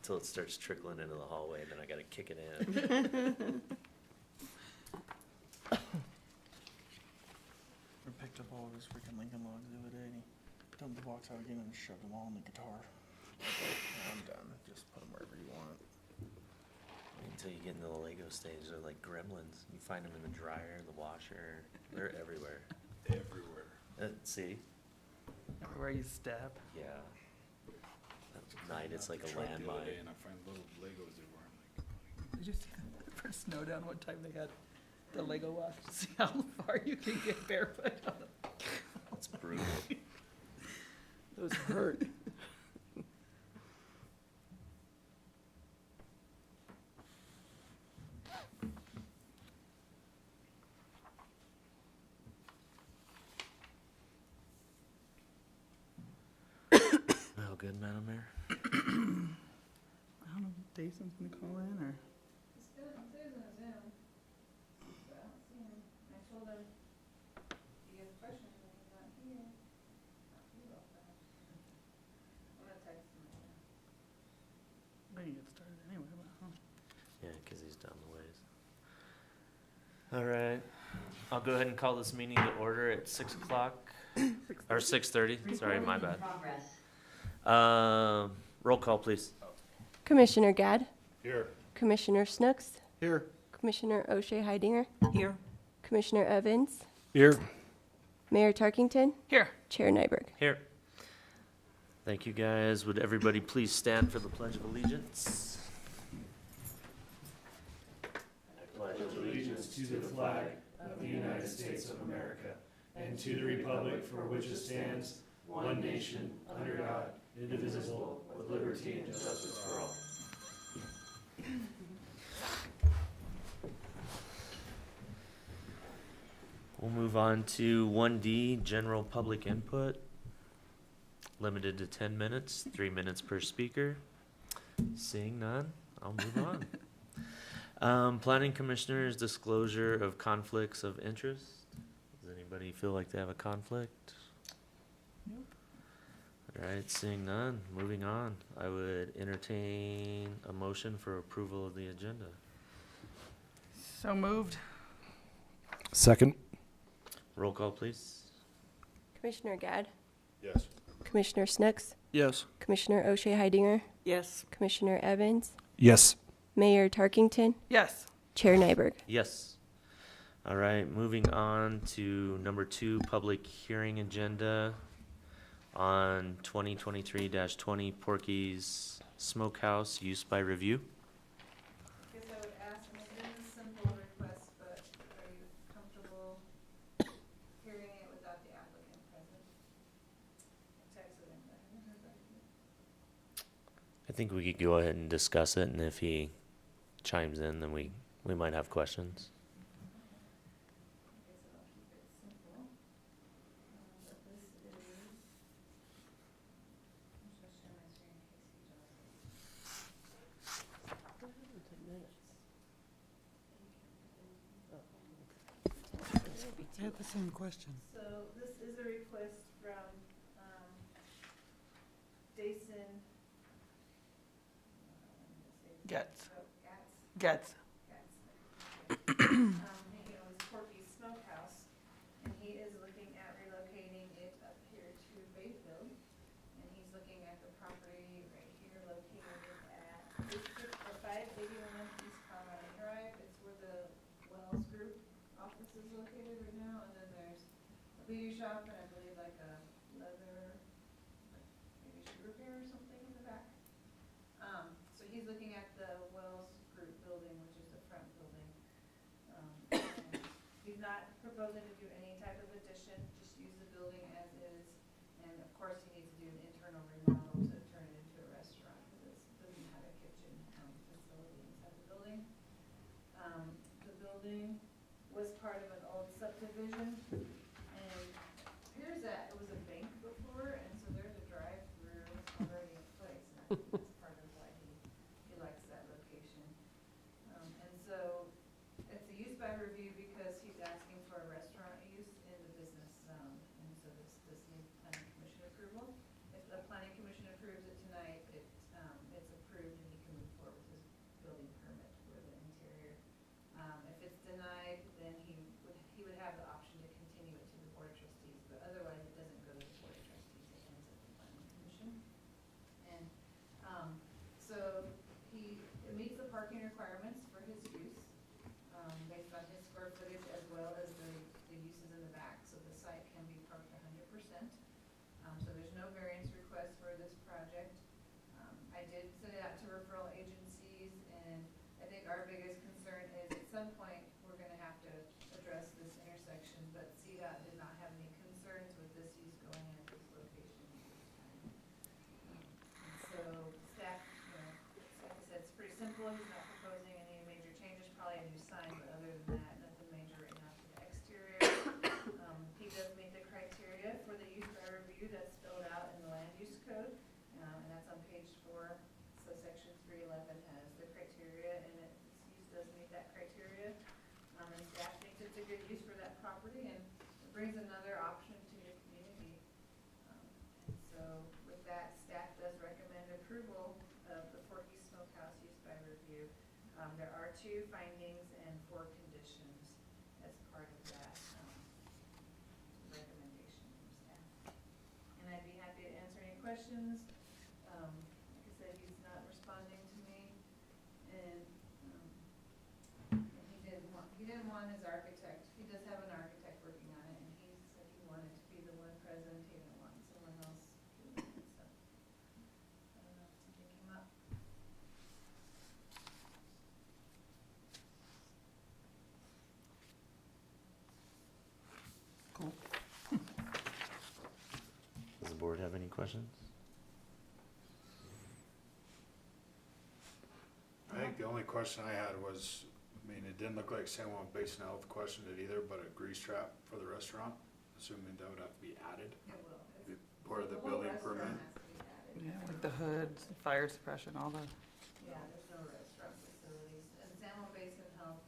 until it starts trickling into the hallway, and then I gotta kick it in. We picked up all of his freaking Lincoln logs the other day, and he dumped the box out again and shoved them all in the guitar. I'm done. Just put them wherever you want. Until you get into the Lego stage, they're like gremlins. You find them in the dryer, the washer. They're everywhere. Everywhere. See? Everywhere you step. Yeah. At night, it's like a Truck the other day, landmine. and I find little Legos everywhere. I'm like, Did you see the first snow down one time they had the Lego wash to see how far you can get barefoot on it? It's brutal. Those hurt. Well, good, Madam Mayor. I don't know if Jason's gonna call in or. He's good, he says on Zoom, but I don't see him. I told him, if you have questions when he's not here, I'll be real fast. I'm gonna text him right now. We can get started anyway, but, huh? Yeah, because he's down the ways. All right. I'll go ahead and call this meeting to order at 6 o'clock. Or 6:30. Sorry, my bad. Roll call, please. Commissioner Gadd, here. Commissioner Snooks, Here. Commissioner O'Shea Heidinger, Here. Commissioner Evans, Here. Mayor Tarkington, Here. Chair Nyberg. Here. Thank you, guys. Would everybody please stand for the Pledge of Allegiance? I pledge allegiance to the flag of the United States of America and to the republic for which it stands, one nation, under God, indivisible, with liberty and justice for all. We'll move on to 1D, general public input. Limited to 10 minutes, 3 minutes per speaker. Seeing none, I'll move on. Planning Commissioner's disclosure of conflicts of interest. Does anybody feel like they have a conflict? Nope. All right, seeing none, moving on. I would entertain a motion for approval of the agenda. So moved. Second. Roll call, please. Commissioner Gadd, Yes. Commissioner Snooks, Yes. Commissioner O'Shea Heidinger, Yes. Commissioner Evans, Yes. Mayor Tarkington, Yes. Chair Nyberg. Yes. All right, moving on to number 2, public hearing agenda on 2023-20 Porky's Smokehouse use by review. Guess I would ask, and it is a simple request, but are you comfortable hearing it without the applicant present? I texted him, but I haven't heard back yet. I think we could go ahead and discuss it, and if he chimes in, then we might have questions. I guess I'll keep it simple. But this is, I'm just share my screen in case he I had the same question. So this is a request from, Jason. Getz. Getz. He owns Porky's Smokehouse, and he is looking at relocating it up here to Bayfield. And he's looking at the property right here located at 581 East Colorado Drive. It's where the Wells Group office is located right now, and then there's a beauty shop and I believe like a leather, like maybe shoe repair or something in the back. So he's looking at the Wells Group building, which is the front building. And he's not proposing to do any type of addition, just use the building as is. And of course, he needs to do an internal remodel to turn it into a restaurant, because it doesn't have a kitchen facility inside the building. The building was part of an old subdivision, and here's that, it was a bank before, and so there's a drive-through already in place, and I think that's part of why he likes that location. And so, it's a use by review because he's asking for a restaurant use in the business zone, and so this needs planning commission approval. If the planning commission approves it tonight, it's approved and he parking requirements for his use, based on his square footage as well as the uses in the back, so the site can be parked 100%. So there's no variance request for this project. I did send it out to referral agencies, and I think our biggest concern is at some point, we're gonna have to address this intersection, but CDOT did not have any concerns with this use going in at this location at this time. And so staff, like I said, it's pretty simple. He's not proposing any major changes, probably a new sign, but other than that, nothing major right now for the exterior. He does meet the criteria for the use by review that's spelled out in the land use code, and that's on page 4. So section 311 has the criteria, and its use does meet that criteria. And staff thinks it's a good use for that property, and it brings another option to your community. And so with that, staff does recommend approval of the Porky Smokehouse use by review. There are 2 findings and 4 conditions as part of that recommendation from staff. And I'd be happy to answer any questions. Like I said, he's not responding to me, and he didn't want his architect. He does have an architect working on it, and he said he wanted to be the one present. He didn't want someone else doing it. So I don't know if something came up. Cool. Does the board have any questions? I think the only question I had was, I mean, it didn't look like San Juan Basin Health questioned it either, but a grease trap for the restaurant, assuming that would have to be added, It will. be part of the whole building restaurant permit. has to be added. Yeah, like the hoods, fire suppression, all the, Yeah, there's no restaurant facilities, and San Juan Basin Health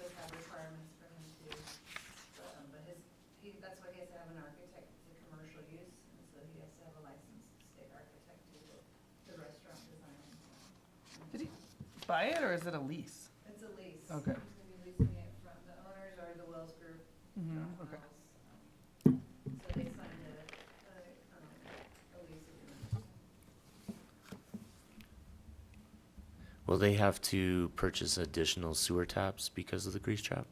does have requirements for him too. But that's why he has to have an architect, it's a commercial use, and so he has to have a licensed state architect to do the restaurant design. did he buy it or is it a lease? It's a lease. Okay. He's gonna be leasing it from, the owners are the Wells Group. Okay. So they signed a lease agreement. Will they have to purchase additional sewer taps because of the grease trap?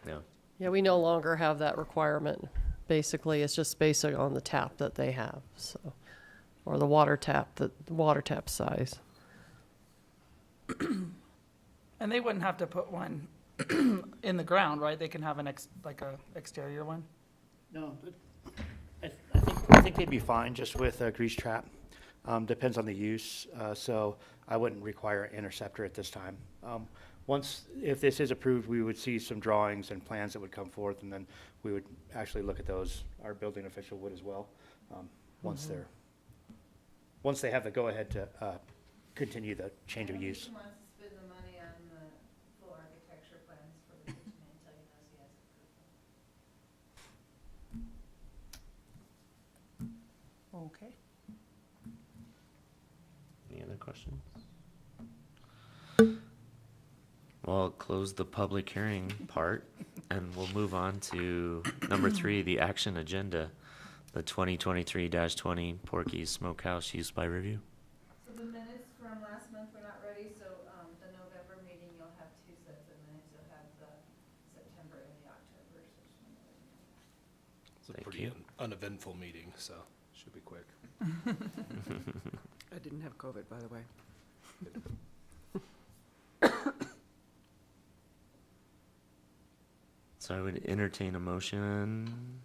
No. Yeah, we no longer have that requirement. Basically, it's just based on the tap that they have, so, or the water tap size. And they wouldn't have to put one in the ground, right? They can have an exterior one? No, but I think they'd be fine just with a grease trap. Depends on the use, so I wouldn't require an interceptor at this time. If this is approved, we would see some drawings and plans that would come forth, and then we would actually look at those. Our building official would as well, once they have the go-ahead to continue the change of use. He wants to spend the money on the full architecture plans for the kitchen until he knows he has approval. Okay. Any other questions? Well, I'll close the public hearing part, and we'll move on to number 3, the action agenda, the 2023-20 Porky Smokehouse use by review. So the minutes from last month were not ready, so the November meeting, you'll have 2 sets of minutes. You'll have the September and the October. So just wanna let you know that. It's a Thank pretty you. uneventful meeting, so should be quick. I didn't have COVID, by the way. So I would entertain a motion.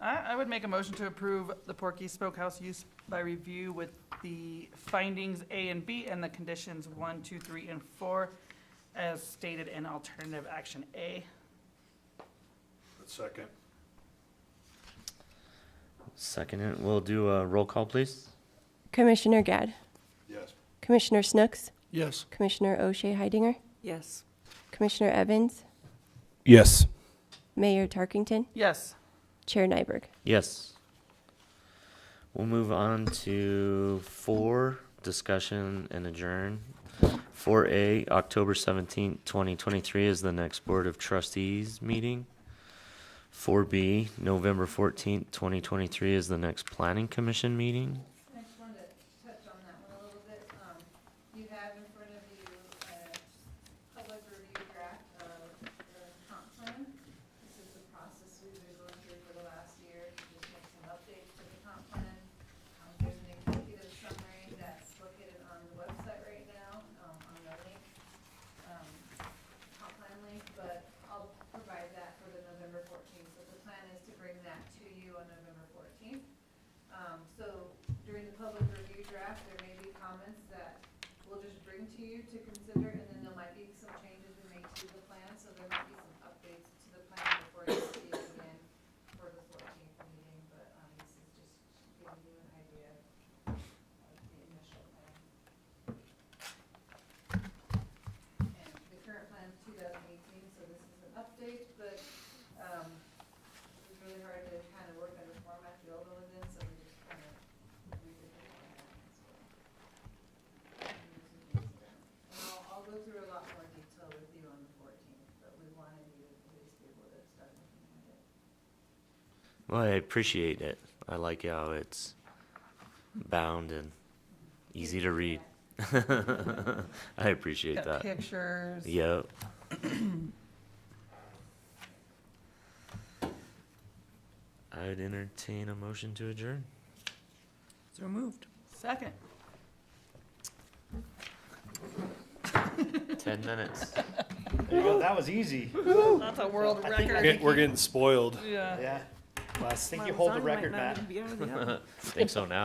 I would make a motion to approve the Porky Smokehouse use by review with the findings A and B and the conditions 1, 2, 3, and 4 as stated in alternative action A. Second. Second it. We'll do a roll call, please. Commissioner Gad, Yes. Commissioner Snooks, Yes. Commissioner O'Shea Heidinger, Yes. Commissioner Evans, Yes. Mayor Tarkington, Yes. Chair Nyberg. Yes. We'll move on to 4, discussion and adjourn. 4A, October 17th, 2023 is the next Board of Trustees meeting. 4B, November 14th, 2023 is the next Planning Commission meeting. I just wanted to touch on that one a little bit. bring to you to consider, and then there might be some changes we make to the plan, so there might be some updates to the plan before you see it again for the 14th meeting, but, this is just giving you an idea of the initial plan. And the current plan is 2018, so this is an update, but, it was really hard to kind of work on the format the old one was in, so we just kind of redid the format as well. And I'll go through a lot more detail with you on the 14th, but we wanted you to at least be able to start looking at it. Well, I appreciate it. I like how it's bound and easy to read. I appreciate Got that. pictures. Yep. I'd entertain a motion to adjourn. So moved. Second. 10 minutes. There you go, that was easy. That's a world I think- record. We're getting spoiled. Yeah. Yeah. Well, I think you My hold the lasagna record, might not Matt. even be out of the oven. Think so now.